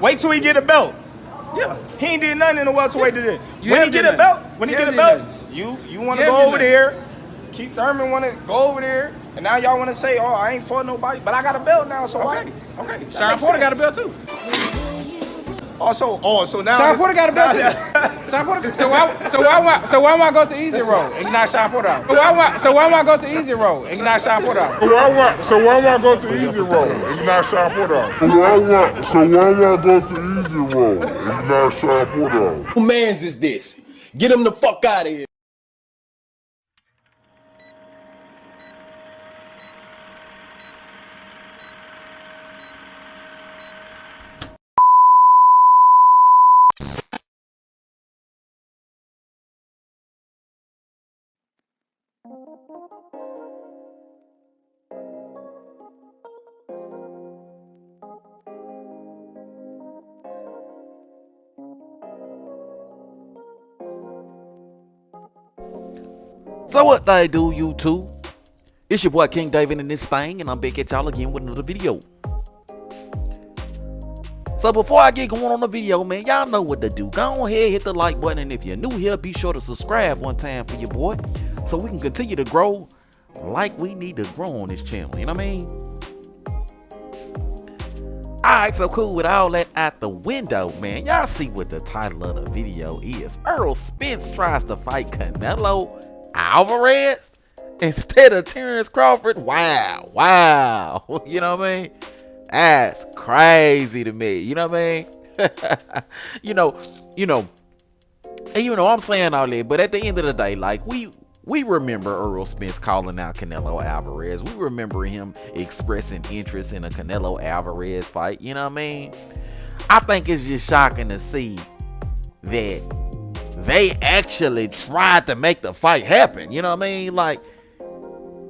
Wait till he get a belt. Yeah. He ain't did nothing in the welterweight today. You When have he get did a belt, nothing. when he You get a have belt, did you want to You go have over did there. Keith Thurman want to go over there, and now y'all want to say, "Oh, I ain't fought nobody," but I got a belt now, so why? Okay. Sean Porter got a belt too. So now Sean Porter got a belt too. Sean Porter. So why am I go to easy road and you not Sean Porter out? So why am I go to easy road and you not Sean Porter out? So why am I go to easy road and you not Sean Porter out? So why am I go to easy road and you not Sean Porter out? Who mans is this? Get him the fuck out of here. So what they do, YouTube? It's your boy King David in this thing, and I'm back at y'all again with another video. So before I get going on the video, man, y'all know what to do. Go ahead, hit the like button, and if you're new here, be sure to subscribe one time for your boy, so we can continue to grow like we need to grow on this channel, you know what I mean? Alright, so cool, with all that out the window, man, y'all see what the title of the video is. Errol Spence tries to fight Canelo Alvarez instead of Terence Crawford. Wow. You know what I mean? That's crazy to me. You know what I mean? you know, I'm saying all that, but at the end of the day, like we remember Errol Spence calling out Canelo Alvarez. We remember him expressing interest in a Canelo Alvarez fight. You know what I mean? I think it's just shocking to see that they actually tried to make the fight happen. You know what I mean? Like,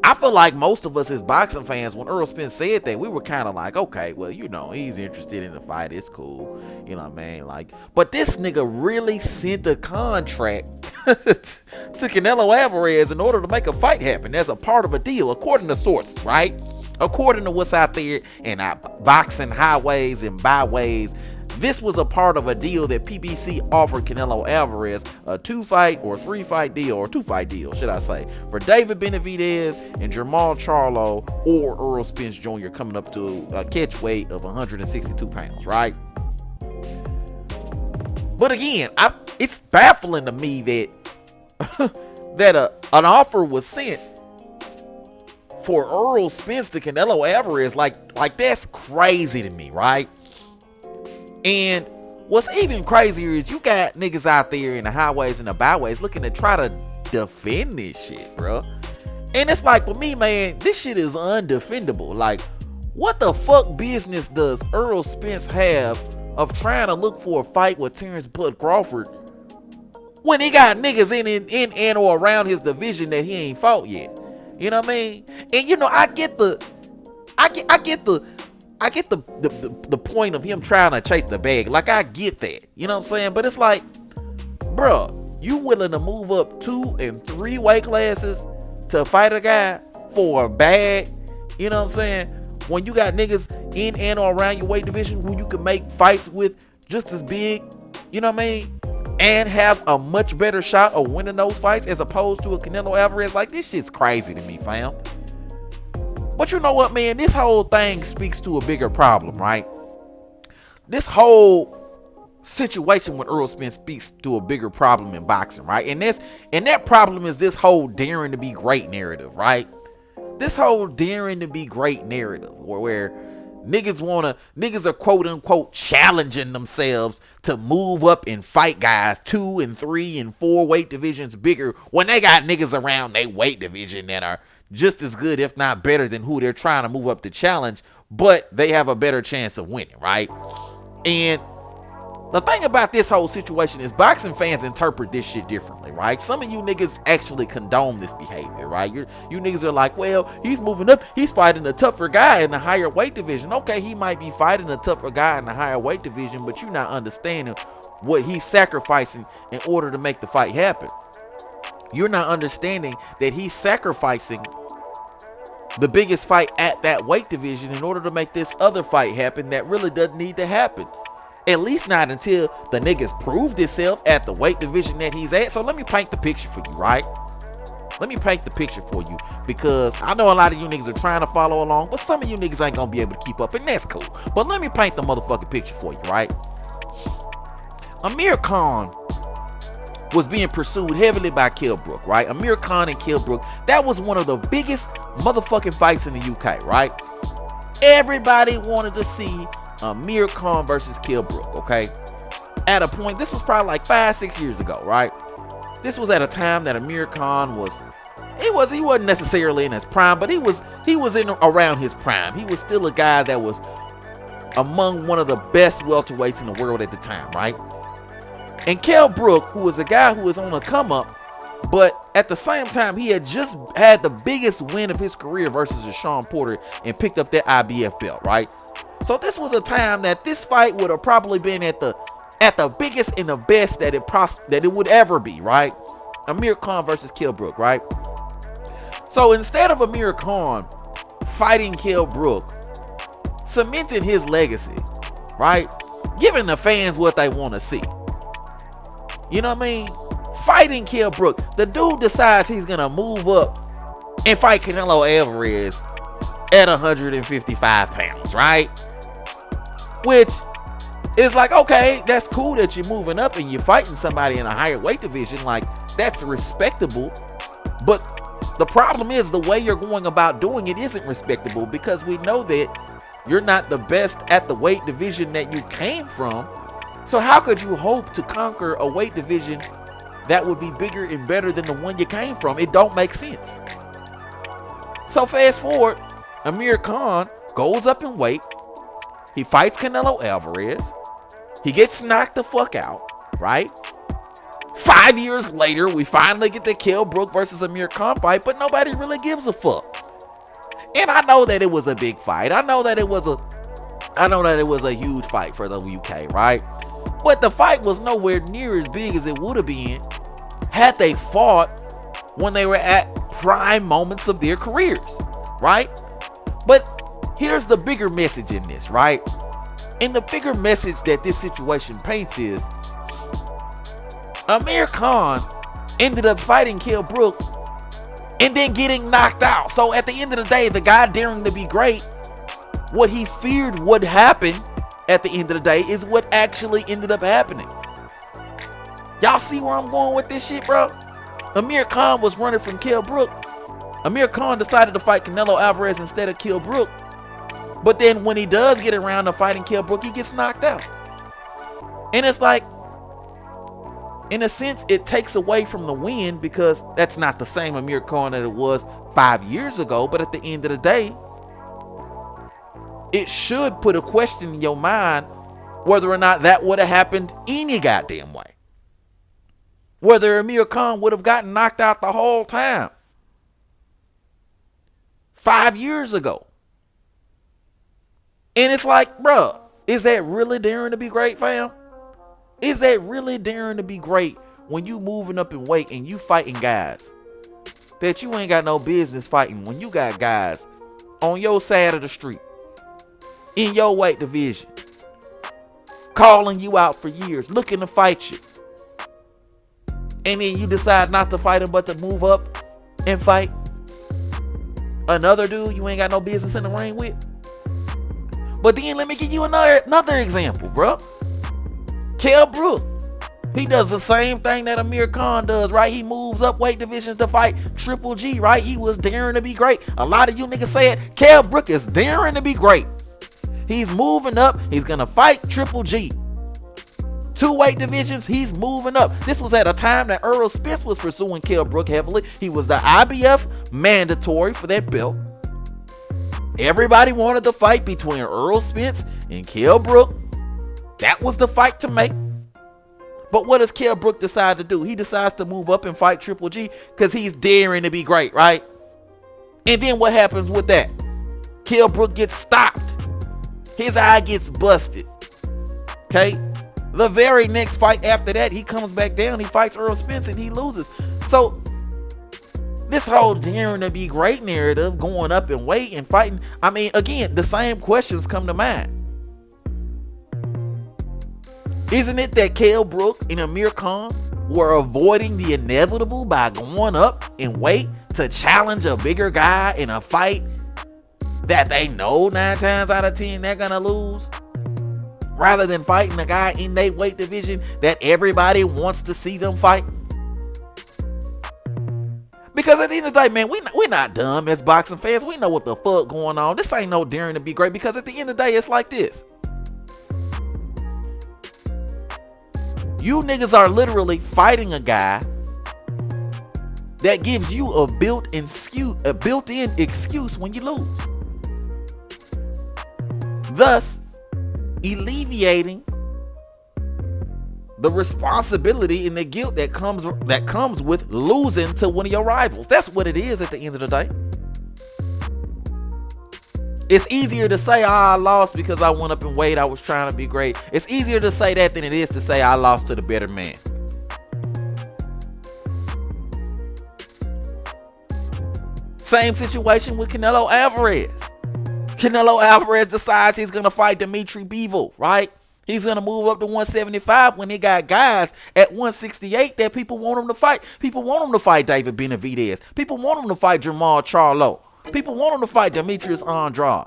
I feel like most of us as boxing fans, when Errol Spence said that, we were kind of like, okay, well, you know, he's interested in the fight. It's cool. You know what I mean? Like, but this nigga really sent a contract to Canelo Alvarez in order to make a fight happen as a part of a deal, according to sources, right? According to what's out there in boxing highways and byways, this was a part of a deal that PBC offered Canelo Alvarez, a 2-fight or 3-fight deal, or 2-fight deal, should I say, for David Benavidez and Jermall Charlo or Errol Spence Jr. coming up to a catch weight of 162 pounds, right? But again, it's baffling to me that an offer was sent for Errol Spence to Canelo Alvarez. Like that's crazy to me, right? And what's even crazier is you got niggas out there in the highways and the byways looking to try to defend this shit, bro. And it's like, for me, man, this shit is undefendable. Like, what the fuck business does Errol Spence have of trying to look for a fight with Terence Bud Crawford when he got niggas in and or around his division that he ain't fought yet? You know what I mean? And you know, I get the point of him trying to chase the bag. Like, I get that. You know what I'm saying? But it's like, bro, you willing to move up 2 and 3 weight classes to fight a guy for a bag? You know what I'm saying? When you got niggas in and or around your weight division who you can make fights with just as big, you know what I mean? And have a much better shot of winning those fights as opposed to a Canelo Alvarez. Like, this shit's crazy to me, fam. But you know what, man? This whole thing speaks to a bigger problem, right? This whole situation with Errol Spence speaks to a bigger problem in boxing, right? And that problem is this whole daring to be great narrative, right? This whole daring to be great narrative where niggas are quote unquote challenging themselves to move up and fight guys 2 and 3 and 4 weight divisions bigger when they got niggas around their weight division that are just as good, if not better, than who they're trying to move up to challenge, but they have a better chance of winning, right? And the thing about this whole situation is boxing fans interpret this shit differently, right? Some of you niggas actually condone this behavior, right? You niggas are like, well, he's moving up, he's fighting a tougher guy in the higher weight division. Okay, he might be fighting a tougher guy in the higher weight division, but you're not understanding what he's sacrificing in order to make the fight happen. You're not understanding that he's sacrificing the biggest fight at that weight division in order to make this other fight happen that really doesn't need to happen. At least not until the niggas proved himself at the weight division that he's at. So let me paint the picture for you, right? Let me paint the picture for you, because I know a lot of you niggas are trying to follow along, but some of you niggas ain't gonna be able to keep up, and that's cool. But let me paint the motherfucking picture for you, right? Amir Khan was being pursued heavily by Kell Brook, right? Amir Khan and Kell Brook, that was one of the biggest motherfucking fights in the UK, right? Everybody wanted to see Amir Khan versus Kell Brook, okay? At a point, this was probably like 5-6 years ago, right? This was at a time that Amir Khan he wasn't necessarily in his prime, but he was in around his prime. He was still a guy that was among one of the best welterweights in the world at the time, right? And Kell Brook, who was a guy who was on a come up, but at the same time, he had just had the biggest win of his career versus Sean Porter and picked up that IBF belt, right? So this was a time that this fight would have probably been at the biggest and the best that it would ever be, right? Amir Khan versus Kell Brook, right? So instead of Amir Khan fighting Kell Brook, cementing his legacy, right? Giving the fans what they want to see. You know what I mean? Fighting Kell Brook, the dude decides he's gonna move up and fight Canelo Alvarez at 155 pounds, right? Which is like, okay, that's cool that you're moving up and you're fighting somebody in a higher weight division. Like, that's respectable. But the problem is the way you're going about doing it isn't respectable, because we know that you're not the best at the weight division that you came from. So how could you hope to conquer a weight division that would be bigger and better than the one you came from? It don't make sense. So fast forward, Amir Khan goes up in weight. He fights Canelo Alvarez. He gets knocked the fuck out, right? 5 years later, we finally get the Kell Brook versus Amir Khan fight, but nobody really gives a fuck. And I know that it was a big fight. I know that it was a huge fight for the UK, right? But the fight was nowhere near as big as it would have been had they fought when they were at prime moments of their careers, right? But here's the bigger message in this, right? And the bigger message that this situation paints is Amir Khan ended up fighting Kell Brook and then getting knocked out. So at the end of the day, the guy daring to be great, what he feared would happen at the end of the day is what actually ended up happening. Y'all see where I'm going with this shit, bro? Amir Khan was running from Kell Brook. Amir Khan decided to fight Canelo Alvarez instead of Kell Brook. But then when he does get around to fighting Kell Brook, he gets knocked out. And it's like, in a sense, it takes away from the win, because that's not the same Amir Khan that it was 5 years ago. But at the end of the day, it should put a question in your mind whether or not that would have happened any goddamn way. Whether Amir Khan would have gotten knocked out the whole time 5 years ago. And it's like, bruh, is that really daring to be great, fam? Is that really daring to be great when you moving up in weight and you fighting guys that you ain't got no business fighting, when you got guys on your side of the street in your weight division calling you out for years, looking to fight you, and then you decide not to fight him but to move up and fight another dude you ain't got no business in the ring with? But then let me give you another example, bro. Kell Brook, he does the same thing that Amir Khan does, right? He moves up weight divisions to fight Triple G, right? He was daring to be great. A lot of you niggas say it. Kell Brook is daring to be great. He's moving up. He's gonna fight Triple G. 2 weight divisions, he's moving up. This was at a time that Errol Spence was pursuing Kell Brook heavily. He was the IBF mandatory for that belt. Everybody wanted to fight between Errol Spence and Kell Brook. That was the fight to make. But what does Kell Brook decide to do? He decides to move up and fight Triple G because he's daring to be great, right? And then what happens with that? Kell Brook gets stopped. His eye gets busted. Okay? The very next fight after that, he comes back down, he fights Errol Spence, and he loses. So this whole daring to be great narrative, going up in weight and fighting, I mean, again, the same questions come to mind. Isn't it that Kell Brook and Amir Khan were avoiding the inevitable by going up in weight to challenge a bigger guy in a fight that they know 9 times out of 10 they're gonna lose, rather than fighting a guy in their weight division that everybody wants to see them fight? Because at the end of the day, man, we're not dumb as boxing fans. We know what the fuck going on. This ain't no daring to be great, because at the end of the day, it's like this. You niggas are literally fighting a guy that gives you a built-in excuse when you lose, thus alleviating the responsibility and the guilt that comes with losing to one of your rivals. That's what it is at the end of the day. It's easier to say, I lost because I went up in weight, I was trying to be great. It's easier to say that than it is to say I lost to the better man. Same situation with Canelo Alvarez. Canelo Alvarez decides he's going to fight Dimitri Bivol, right? He's going to move up to 175 when he got guys at 168 that people want him to fight. People want him to fight David Benavidez. People want him to fight Jamal Charlo. People want him to fight Demetrius Andrade.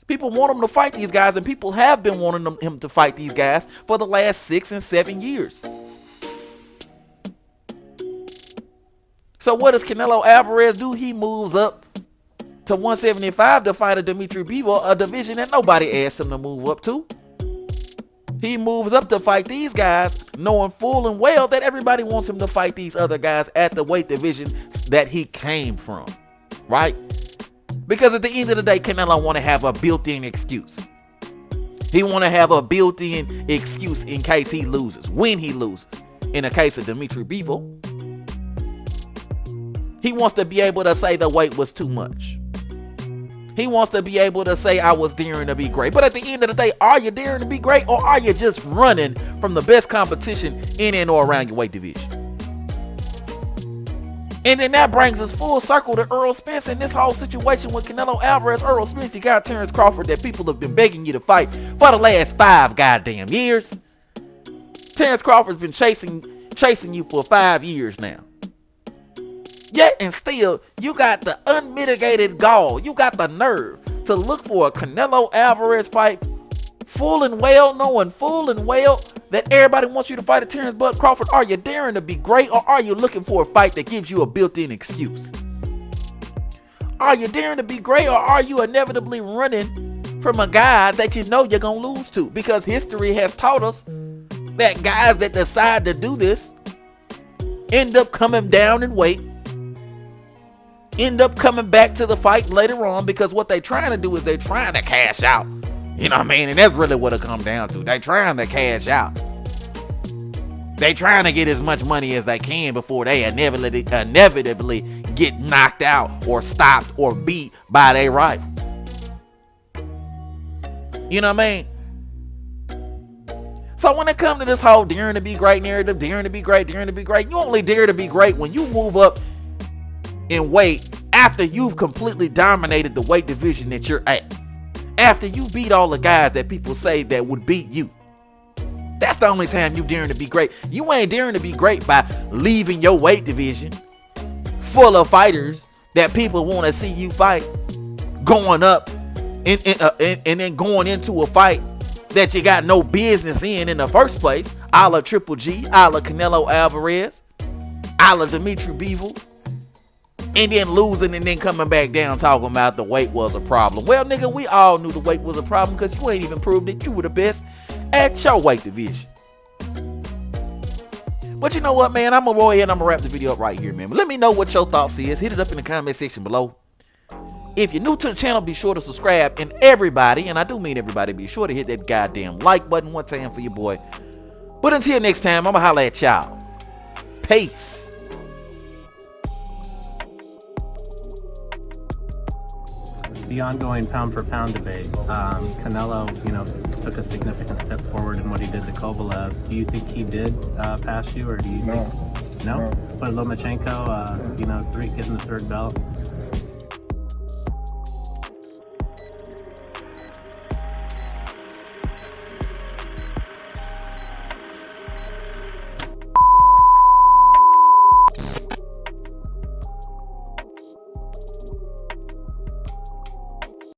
People want him to fight these guys, and people have been wanting him to fight these guys for the last 6 and 7 years. So what does Canelo Alvarez do? He moves up to 175 to fight a Dimitri Bivol, a division that nobody asked him to move up to. He moves up to fight these guys, knowing full and well that everybody wants him to fight these other guys at the weight division that he came from, right? Because at the end of the day, Canelo want to have a built-in excuse. He want to have a built-in excuse in case he loses, when he loses. In the case of Dimitri Bivol, he wants to be able to say the weight was too much. He wants to be able to say I was daring to be great. But at the end of the day, are you daring to be great, or are you just running from the best competition in and or around your weight division? And then that brings us full circle to Errol Spence and this whole situation with Canelo Alvarez. Errol Spence, you got Terence Crawford that people have been begging you to fight for the last 5 goddamn years. Terence Crawford's been chasing you for 5 years now. Yet and still, you got the unmitigated gall, you got the nerve to look for a Canelo Alvarez fight, full and well, knowing full and well that everybody wants you to fight a Terence Bud Crawford. Are you daring to be great, or are you looking for a fight that gives you a built-in excuse? Are you daring to be great, or are you inevitably running from a guy that you know you're going to lose to? Because history has taught us that guys that decide to do this end up coming down in weight, end up coming back to the fight later on, because what they trying to do is they trying to cash out. You know what I mean? And that's really what it comes down to. They trying to cash out. They trying to get as much money as they can before they inevitably get knocked out or stopped or beat by their rival. You know what I mean? So when it comes to this whole daring to be great narrative, daring to be great, you only dare to be great when you move up in weight after you've completely dominated the weight division that you're at. After you beat all the guys that people say that would beat you. That's the only time you daring to be great. You ain't daring to be great by leaving your weight division full of fighters that people want to see you fight, going up and then going into a fight that you got no business in the first place, a la Triple G, a la Canelo Alvarez, a la Dimitri Bivol. And then losing and then coming back down talking about the weight was a problem. Well, nigga, we all knew the weight was a problem because you ain't even proved that you were the best at your weight division. But you know what, man? I'm going to go ahead and I'm going to wrap the video up right here, man. But let me know what your thoughts is. Hit it up in the comment section below. If you're new to the channel, be sure to subscribe. And everybody, and I do mean everybody, be sure to hit that goddamn like button one time for your boy. But until next time, I'm going to holler at y'all. Peace. The ongoing pound-for-pound debate, Canelo, took a significant step forward in what he did to Kovalev. Do you think he did pass you, or do you think... No? But Lomachenko, getting the 3rd belt.